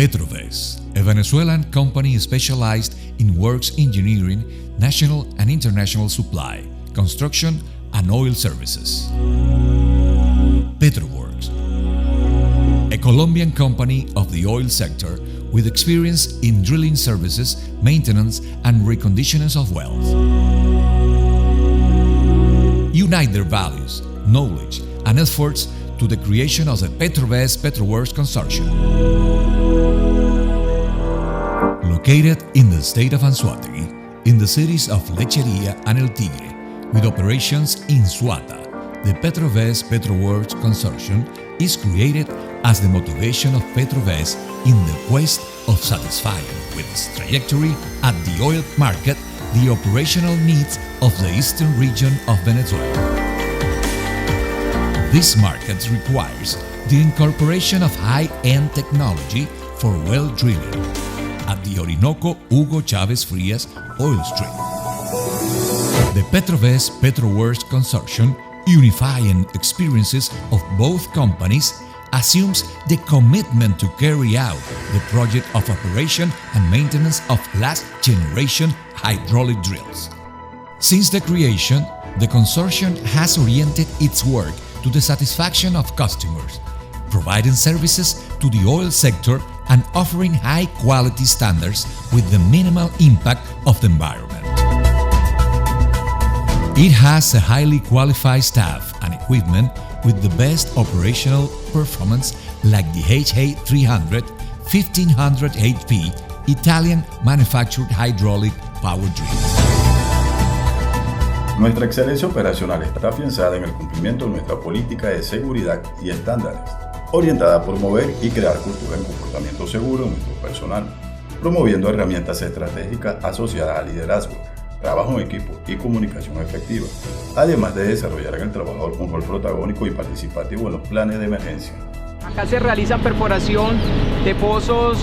PETROVEZ, a Venezuelan company specialized in works engineering, national and international supply, construction, and oil services. PETROWORKS, a Colombian company of the oil sector with experience in drilling services, maintenance, and reconditioning of wells. Unite their values, knowledge, and efforts to the creation of the PETROVEZ PETROWORKS Consortium. Located in the state of Anzoátegui, in the cities of Lechería and El Tigre, with operations in Suata, the PETROVEZ PETROWORKS Consortium is created as the motivation of PETROVEZ in the quest of satisfying with its trajectory at the oil market the operational needs of the eastern region of Venezuela. This market requires the incorporation of high-end technology for well drilling at the Orinoco Hugo Chávez Frías oil stream. The PETROVEZ PETROWORKS Consortium, unifying experiences of both companies, assumes the commitment to carry out the project of operation and maintenance of last-generation hydraulic drills. Since the creation, the consortium has oriented its work to the satisfaction of customers, providing services to the oil sector and offering high-quality standards with the minimal impact of the environment. It has a highly qualified staff and equipment with the best operational performance like the HA300 1500 HP Italian manufactured hydraulic power drills. Nuestra excelencia operacional está afianzada en el cumplimiento de nuestra política de seguridad y estándares, orientada a promover y crear cultura en comportamiento seguro en nuestro personal, promoviendo herramientas estratégicas asociadas al liderazgo, trabajo en equipo y comunicación efectiva, además de desarrollar en el trabajador un rol protagónico y participativo en los planes de emergencia. Acá se realiza perforación de pozos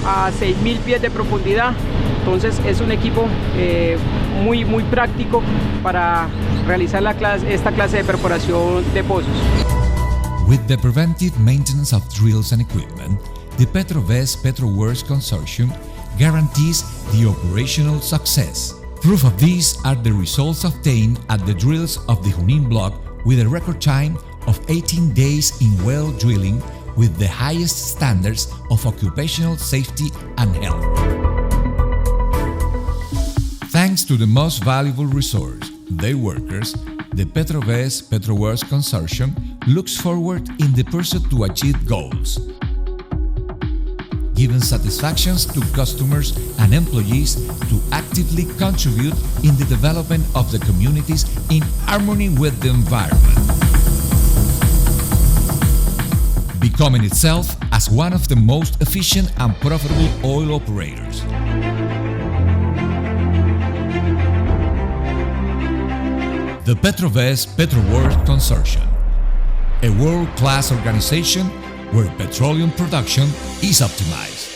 a 6.000 pies de profundidad, entonces es un equipo muy práctico para realizar esta clase de perforación de pozos. With the preventive maintenance of drills and equipment, the PETROVEZ PETROWORKS Consortium guarantees the operational success. Proof of this are the results obtained at the drills of the Junín block with a record time of 18 days in well drilling with the highest standards of occupational safety and health. Thanks to the most valuable resource, their workers, the PETROVEZ PETROWORKS Consortium looks forward in the pursuit to achieve goals, giving satisfactions to customers and employees to actively contribute in the development of the communities in harmony with the environment, becoming itself as one of the most efficient and profitable oil operators. The PETROVEZ PETROWORKS Consortium, a world-class organization where petroleum production is optimized.